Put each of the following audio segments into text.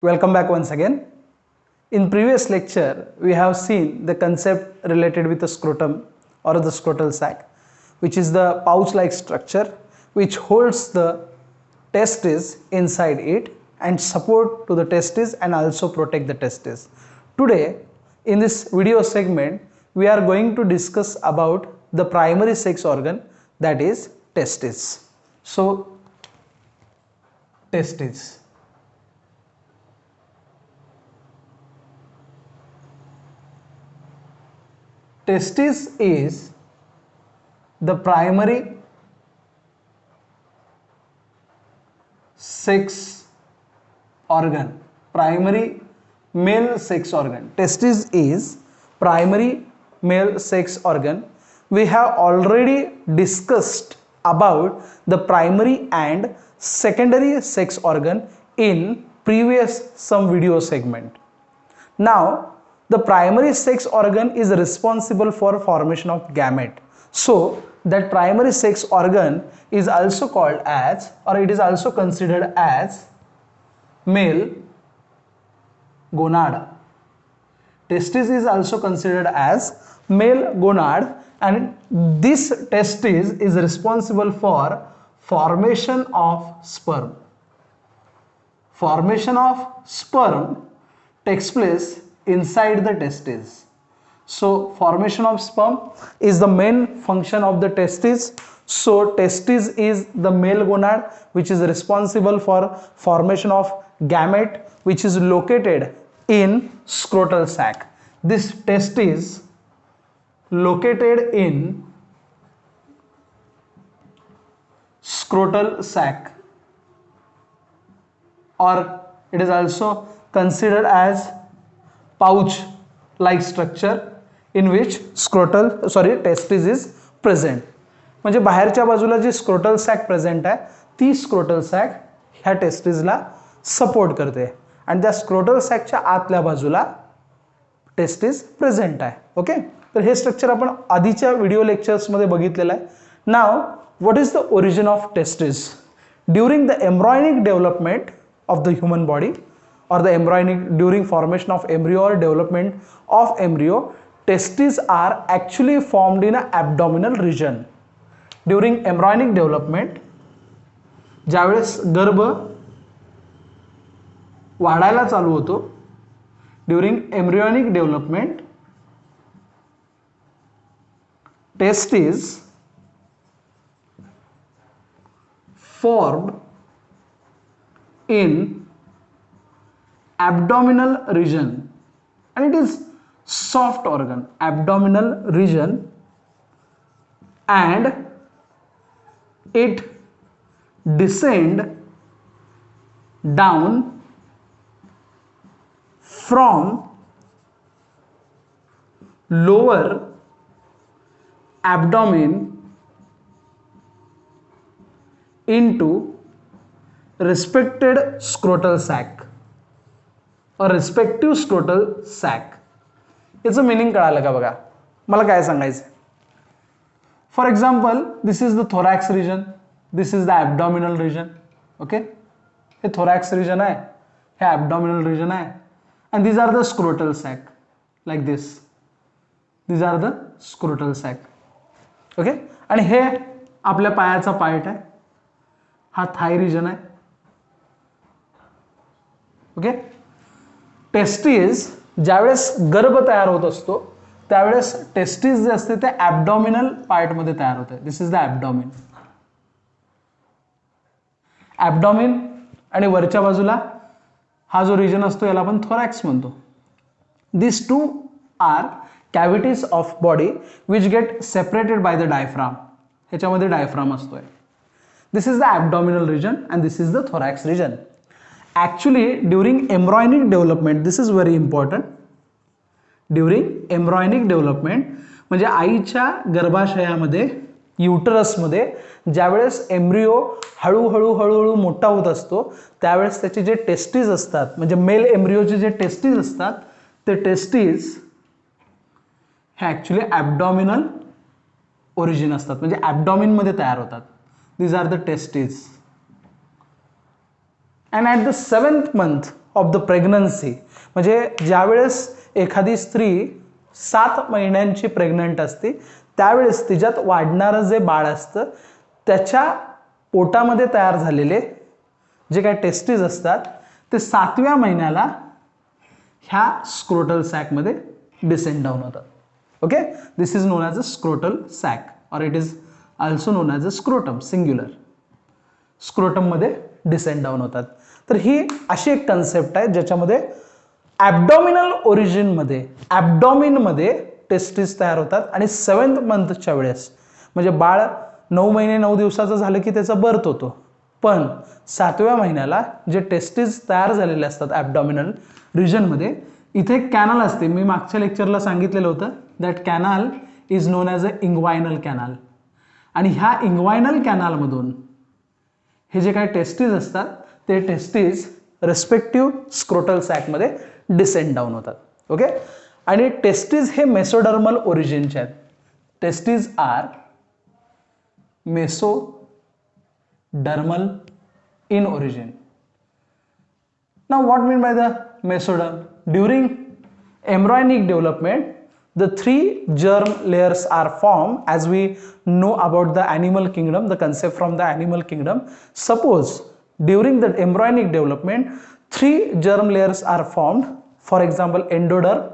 Welcome back once again. In previous lecture, we have seen the concept related with the scrotum or the scrotal sac, which is the pouch-like structure which holds the testes inside it and support to the testes and also protect the testes. Today, in this video segment, we are going to discuss about the primary sex organ, that is testes. So, testes. Testis is the primary sex organ, primary male sex organ. Testis is primary male sex organ. We have already discussed about the primary and secondary sex organ in previous some video segment. Now, the primary sex organ is responsible for formation of gamete. So, that primary sex organ is also called as, or it is also considered as, male gonad. Testis is also considered as male gonad, and this testis is responsible for formation of sperm. Formation of sperm takes place inside the testes. So formation of sperm is the main function of the testis. So testis is the male gonad which is responsible for formation of gamete, which is located in scrotal sac. This testis located in scrotal sac, or it is also considered as pouch like structure in which testis is present. म्हणजे बाहेरच्या बाजूला जी scrotal sack present आहे ती scrotal sack ह्या टेस्टिसला support करते आणि त्या scrotal सॅकच्या आतल्या बाजूला टेस्टिस प्रेझेंट आहे. ओके, तर हे स्ट्रक्चर आपण आधीच्या व्हिडिओ लेक्चर्स मध्ये बघितलेलं आहे. नाव what is the origin of testis? During the embryonic development of the human body or the embryonic during formation of embryo or development of embryo, testes are actually formed in an abdominal region. During embryonic development, ज्यावेळेस गर्भ वाढायला चालू होतो, during embryonic development, testes formed in abdominal region, and it is soft organ, abdominal region, and it descend down from lower abdomen into respected scrotal sac or respective scrotal sac. याचं meaning कळालं का बघा? मला काय सांगायचं? For example, this is the thorax region, this is the abdominal region. Okay, हे thorax region आहे, हे ॲब्डॉमिनल रिजन आहे, and these are the scrotal sac like this. These are the scrotal sac. Okay, आणि हे आपल्या पायाचा part आहे, हा थाय रिजन आहे. ओके, टेस्टिस ज्यावेळेस गर्भ तयार होत असतो त्यावेळेस टेस्टिस जे असते ते ॲब्डॉमिनल पार्ट मध्ये तयार होते. दिस इज द ॲब्डॉमिन. ॲब्डॉमिन आणि वरच्या बाजूला हा जो रिजन असतो याला आपण थोरॅक्स म्हणतो. This two are cavities of body which get separated by the diaphragm. ह्याच्यामध्ये डायफ्राम असतोय. This is the abdominal region and this is the thorax region. Actually, during embryonic development, this is very important. During embryonic development, म्हणजे आईच्या गर्भाशयामध्ये युटरसमध्ये ज्यावेळेस embryo हळूहळू मोठा होत असतो त्यावेळेस त्याचे जे टेस्टिस असतात, म्हणजे मेल एम्ब्रिओचे जे टेस्टिस असतात ते टेस्टिस हे ॲक्च्युली ॲब्डॉमिनल ओरिजिन असतात, म्हणजे ॲब्डॉमिनमध्ये तयार होतात. These are the testis. And at the 7th month of the pregnancy, म्हणजे ज्यावेळेस एखादी स्त्री 7 महिन्यांची प्रेग्नंट असते त्यावेळेस तिच्यात वाढणारं जे बाळ असतं त्याच्या पोटामध्ये तयार झालेले जे काही टेस्टीज असतात ते 7व्या महिन्याला ह्या स्क्रोटल सॅकमध्ये डिसेंड डाऊन होतात. Okay, this is known as a scrotal sac or it is also known as a scrotum, singular. स्क्रोटममध्ये डिसेंड डाऊन होतात. तर ही अशी एक कन्सेप्ट आहे ज्याच्यामध्ये ॲबडॉमिनल ओरिजिनमध्ये ॲबडॉमिनमध्ये टेस्टीज तयार होतात आणि 7th मंथच्या वेळेस म्हणजे बाळ 9 महिने 9 दिवसाचं झालं की त्याचा बर्थ होतो, पण 7व्या महिन्याला जे टेस्टीज तयार झालेले असतात ॲबडॉमिनल रिजनमध्ये, इथे एक कॅनल असते. मी मागच्या लेक्चरला सांगितलेलं होतं that canal is known as a inguinal canal. आणि ह्या इंग्वायनल कॅनलमधून हे जे काही टेस्टीज असतात ते टेस्टीज रेस्पेक्टिव्ह स्क्रोटल सॅकमध्ये डिसेंड डाऊन होतात. ओके, आणि टेस्टीज हे मेसोडर्मल ओरिजिनचे आहेत. Testes are mesodermal in origin. Now what mean by the mesoderm? During embryonic development, the 3 germ layers are formed, as we know about the animal kingdom, the concept from the animal kingdom. Suppose during the embryonic development 3 germ layers are formed, for example endoderm,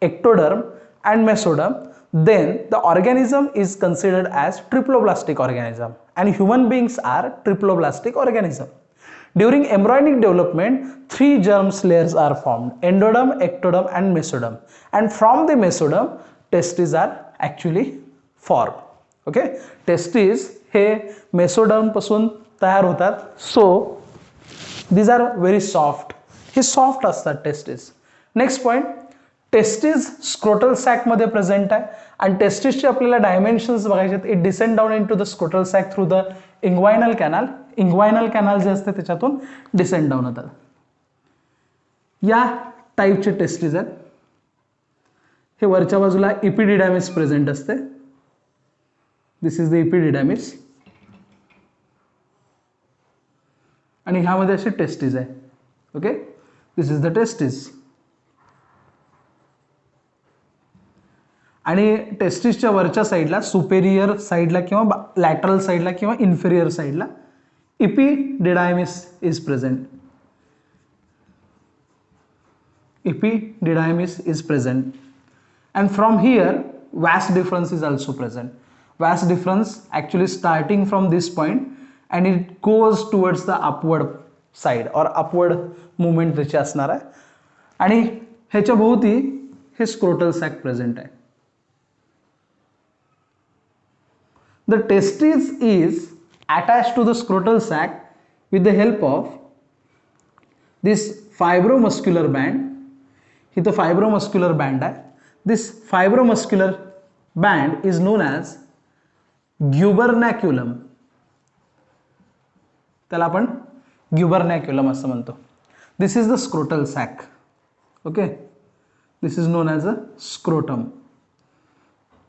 ectoderm and mesoderm, then the organism is considered as triploblastic organism, and human beings are triploblastic organism. During embryonic development 3 germ layers are formed, endoderm, ectoderm and mesoderm, and from the mesoderm testes are actually formed. Okay, testes हे mesoderm पासून तयार होतात. So these are very soft. हे soft असतात testes. Next point, testes scrotal sac मध्ये present आहे आणि टेस्टीजचे आपल्याला डायमेन्शन्स बघायचे आहेत. It descend down into the scrotal sac through the inguinal canal. Inguinal canal जे असते त्याच्यातून डिसेंड डाऊन होतात. या टाईपचे टेस्टीज आहेत. हे वरच्या बाजूला इपिडिडॅमिस प्रेझेंट असते. दिस इज द इपिडिडॅमिस आणि ह्यामध्ये असे टेस्टीज आहे. Okay, this is the testes. आणि टेस्टीजच्या वरच्या साईडला सुपेरियर साईडला किंवा लॅटरल साईडला किंवा इन्फेरियर साईडला epididymis is present. Epididymis is present, and from here vas difference is also present. Vas difference actually starting from this point and it goes towards the upward side or upward movement त्याची असणार आहे. आणि ह्याच्या भोवती हे scrotal sack present आहे. The testis is attached to the scrotal sac with the help of this fibromuscular band. Here the fibromuscular band आहे. This fibromuscular band is known as gubernaculum. त्याला आपण gubernaculum असं म्हणतो. This is the scrotal sac. Okay, this is known as a scrotum.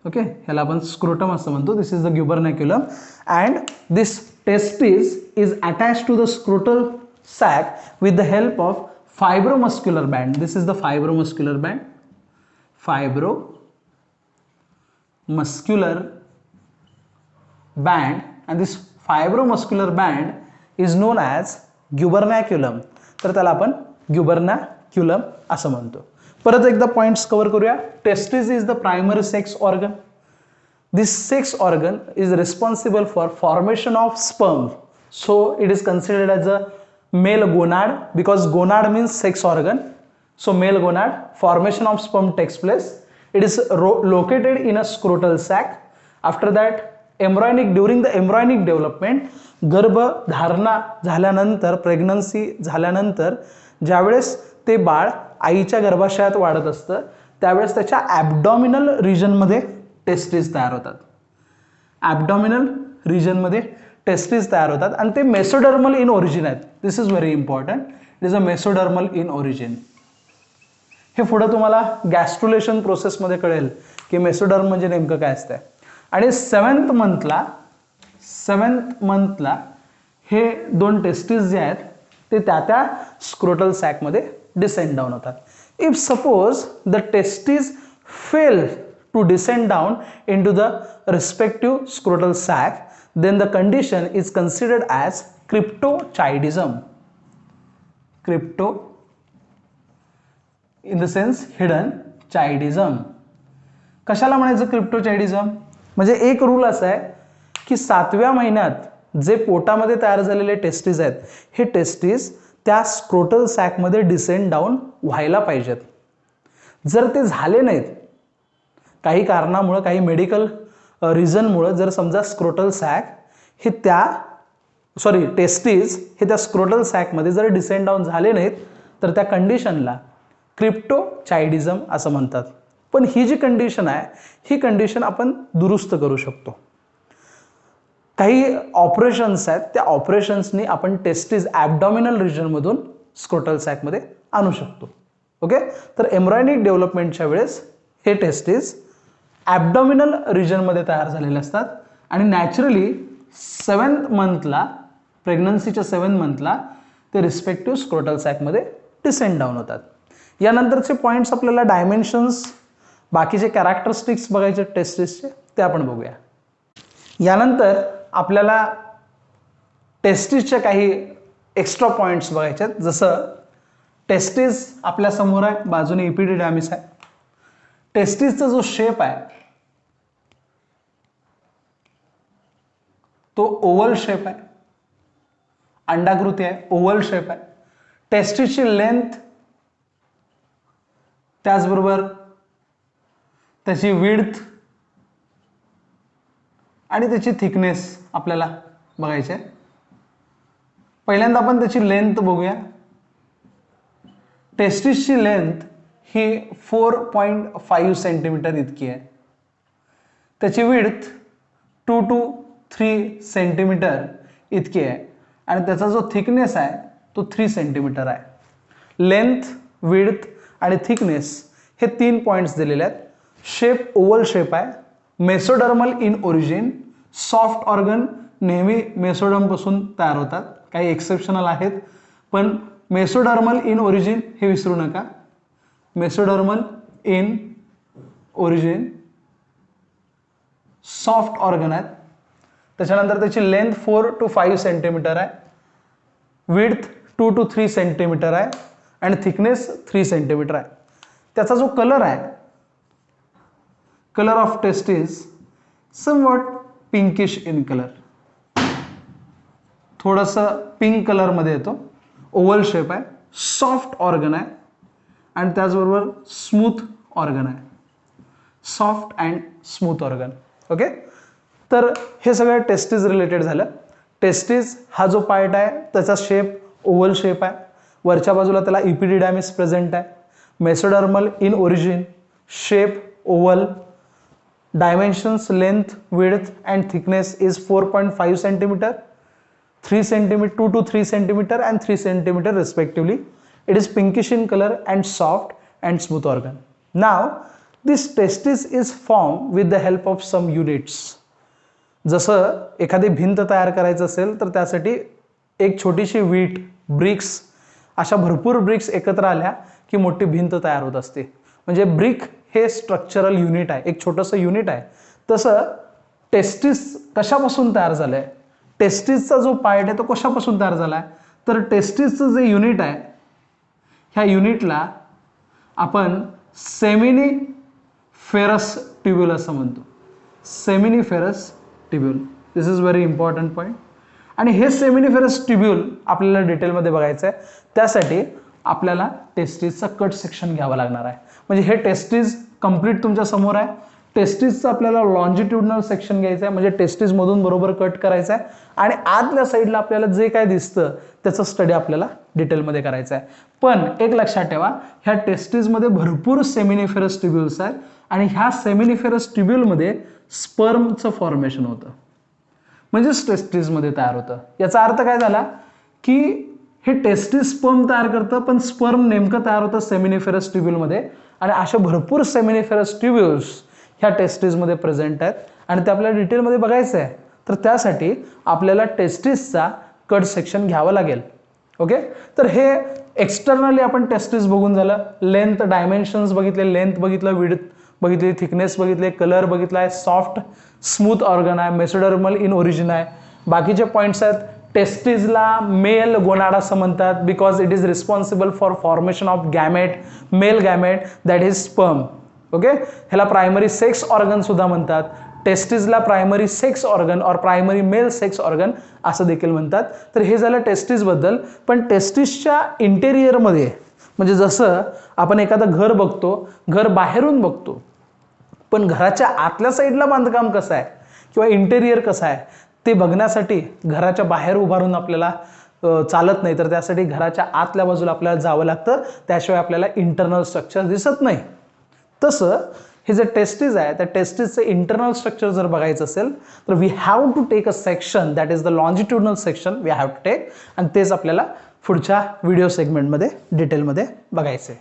Okay, ह्याला आपण scrotum असं म्हणतो. This is the gubernaculum and this testis is attach to the scrotal sac with the help of fibromuscular band. This is the fibromuscular band. Fibromuscular band and this fibromuscular band is known as gubernaculum. तर त्याला आपण gubernaculum असं म्हणतो. परत एकदा points cover करूया. Testis is the primary sex organ. This sex organ is responsible for formation of sperm. So it is considered as a male gonad because gonad means sex organ. So male gonad, formation of sperm takes place. It is located in a scrotal sac. After that during the embryonic development, गर्भधारणा झाल्यानंतर, pregnancy झाल्यानंतर ज्यावेळेस ते बाळ आईच्या गर्भाशयात वाढत असतं त्यावेळेस त्याच्या ॲबडॉमिनल रिजनमध्ये टेस्टीज तयार होतात. ॲबडॉमिनल रिजनमध्ये टेस्टीज तयार होतात आणि ते मेसोडर्मल इन ओरिजिन आहेत. This is very important. It is a mesodermal in origin. हे पुढं तुम्हाला गॅस्ट्रुलेशन प्रोसेसमध्ये कळेल की मेसोडर्म म्हणजे नेमकं काय असतं. आणि 7th मंथला हे 2 टेस्टीज जे आहेत ते त्या स्क्रोटल सॅकमध्ये डिसेंड डाऊन होतात. If suppose the testis fail to descend down into the respective scrotal sac, then the condition is considered as cryptochidism. Crypto in the sense hidden chidism. कशाला म्हणायचं क्रिप्टोचाइडिझम? म्हणजे एक रूल असा आहे की 7व्या महिन्यात जे पोटामध्ये तयार झालेले टेस्टिस आहेत हे टेस्टिस त्या स्क्रोटल सॅकमध्ये डिसेंड डाऊन व्हायला पाहिजेत. जर ते झाले नाहीत काही कारणामुळे, काही मेडिकल रिझनमुळे, जर समजा स्क्रोटल सॅक हे टेस्टिस हे त्या स्क्रोटल सॅकमध्ये जर डिसेंड डाऊन झाले नाहीत तर त्या कंडिशनला क्रिप्टोचाइडिझम असं म्हणतात. पण ही जी कंडिशन आहे ही कंडिशन आपण दुरुस्त करू शकतो. काही ऑपरेशन्स आहेत, त्या ऑपरेशन्सनी आपण टेस्टिस ॲब्डॉमिनल रिजनमधून स्क्रोटल सॅकमध्ये आणू शकतो. ओके, तर एम्ब्रायनिक डेव्हलपमेंटच्या वेळेस हे टेस्टिस ॲब्डॉमिनल रिजनमध्ये तयार झालेले असतात आणि नॅचरली 7th मंथला, प्रेग्नन्सीच्या 7th मंथला ते रिस्पेक्टिव्ह स्क्रोटल सॅकमध्ये डिसेंड डाऊन होतात. यानंतरचे पॉईंट्स आपल्याला डायमेन्शन्स, बाकीचे कॅरेक्टरिस्टिक्स बघायचे टेस्टिसचे, ते आपण बघूया. यानंतर आपल्याला टेस्टिसच्या काही एक्स्ट्रा पॉईंट्स बघायचे आहेत. जसं टेस्टिस आपल्या समोर आहे, बाजूने इपिडिडॅमिस आहे. टेस्टिसचा जो शेप आहे तो ओव्हल शेप आहे, अंडाकृती आहे, ओव्हल शेप आहे. टेस्टिसची लेंथ, त्याचबरोबर त्याची विड्थ आणि त्याची थिकनेस आपल्याला बघायची आहे. पहिल्यांदा आपण त्याची लेंथ बघूया. टेस्टिसची लेंथ ही 4.5 सेंटीमीटर इतकी आहे. त्याची विड्थ 2 to 3 सेंटीमीटर इतकी आहे आणि त्याचा जो थिकनेस आहे तो 3 सेंटीमीटर आहे. लेंथ, विड्थ आणि थिकनेस हे 3 पॉईंट्स दिलेले आहेत. शेप ओव्हल शेप आहे. Mesodermal in origin, soft organ नेहमी मेसोडर्मपासून तयार होतात, काही एक्सेप्शनल आहेत, पण मेसोडर्मल इन ओरिजिन हे विसरू नका. Mesodermal in origin, soft organ आहेत. त्याच्यानंतर त्याची लेंथ 4 to 5 सेंटीमीटर आहे, विड्थ 2 to 3 सेंटीमीटर आहे आणि थिकनेस 3 सेंटीमीटर आहे. त्याचा जो कलर आहे, colour of testis somewhat pinkish in colour, थोडंसं पिंक कलरमध्ये येतो. ओव्हल शेप आहे, सॉफ्ट ऑर्गन आहे आणि त्याचबरोबर स्मूथ ऑर्गन आहे, soft and smooth organ. Okay, तर हे सगळं टेस्टिस रिलेटेड झालं. टेस्टिस हा जो पार्ट आहे त्याचा शेप ओव्हल शेप आहे. वरच्या बाजूला त्याला इपिडिडॅमिस प्रेझेंट आहे. Mesodermal in origin, shape oval, dimensions length, width and thickness is 4.5 centimetre, 3 centimetre, 2 to 3 centimetre and 3 centimetre respectively. It is pinkish in color and soft and smooth organ. Now, this testis is formed with the help of some units. जसं एखादी भिंत तयार करायचं असेल तर त्यासाठी एक छोटीशी वीट, ब्रिक्स, अशा भरपूर ब्रिक्स एकत्र आल्या की मोठी भिंत तयार होत असते. म्हणजे ब्रिक हे स्ट्रक्चरल युनिट आहे, एक छोटंसं युनिट आहे. तसं टेस्टिस कशापासून तयार झालंय? टेस्टिसचा जो पार्ट आहे तो कशापासून तयार झाला आहे? तर टेस्टिसचं जे युनिट आहे ह्या युनिटला आपण सेमिनिफेरस ट्यूब्यूल असं म्हणतो. Seminiferous tubule, this is very important point. आणि हे सेमिनिफेरस ट्यूब्यूल आपल्याला डिटेलमध्ये बघायचं आहे. त्यासाठी आपल्याला टेस्टिसचा कट सेक्शन घ्यावा लागणार आहे. म्हणजे हे टेस्टिस कंप्लीट तुमच्या समोर आहे. टेस्टिसचं आपल्याला लॉन्जिट्युडनल सेक्शन घ्यायचं आहे, म्हणजे टेस्टिसमधून बरोबर कट करायचं आहे आणि आतल्या साईडला आपल्याला जे काय दिसतं त्याचं स्टडी आपल्याला डिटेलमध्ये करायचं आहे. पण एक लक्षात ठेवा, ह्या टेस्टिसमध्ये भरपूर सेमिनिफेरस ट्यूब्यूल्स आहेत आणि ह्या सेमिनिफेरस ट्यूब्यूलमध्ये स्पर्मचं फॉर्मेशन होतं, म्हणजेच टेस्टिसमध्ये तयार होतं. याचा अर्थ काय झाला की हे टेस्टिस स्पर्म तयार करतं, पण स्पर्म नेमकं तयार होतं सेमिनिफेरस ट्यूब्यूलमध्ये आणि अशा भरपूर सेमिनिफेरस ट्यूब्यूल्स ह्या टेस्टिसमध्ये प्रेझेंट आहेत आणि ते आपल्याला डिटेलमध्ये बघायचं आहे. तर त्यासाठी आपल्याला टेस्टिसचा कट सेक्शन घ्यावा लागेल. ओके, तर हे एक्सटर्नली आपण टेस्टिस बघून झालं. लेंथ डायमेन्शन्स बघितले, लेंथ बघितलं, विड्थ बघितली, थिकनेस बघितले, कलर बघितला आहे, सॉफ्ट स्मूथ ऑर्गन आहे, मेसोडर्मल इन ओरिजिन आहे. बाकीचे पॉईंट्स आहेत. टेस्टिसला मेल गोनाड असं म्हणतात because it is responsible for formation of gamete, mail gamete that is sperm. Okay, ह्याला प्रायमरी सेक्स ऑर्गन सुद्धा म्हणतात. टेस्टिसला प्रायमरी सेक्स ऑर्गन और प्रायमरी मेल सेक्स ऑर्गन असं देखील म्हणतात. तर हे झालं टेस्टिसबद्दल. पण टेस्टिसच्या इंटेरियरमध्ये म्हणजे जसं आपण एखादं घर बघतो, घर बाहेरून बघतो, पण घराच्या आतल्या साईडला बांधकाम कसं आहे किंवा इंटेरियर कसं आहे ते बघण्यासाठी घराच्या बाहेर उभारून आपल्याला चालत नाही, तर त्यासाठी घराच्या आतल्या बाजूला आपल्याला जावं लागतं, त्याशिवाय आपल्याला इंटरनल स्ट्रक्चर दिसत नाही. तसं हे जे टेस्टिस आहे त्या टेस्टिसचं इंटरनल स्ट्रक्चर जर बघायचं असेल तर we have to take a section that is the longitudinal section we have to take, आणि तेच आपल्याला पुढच्या व्हिडिओ सेगमेंटमध्ये डिटेलमध्ये बघायचं आहे.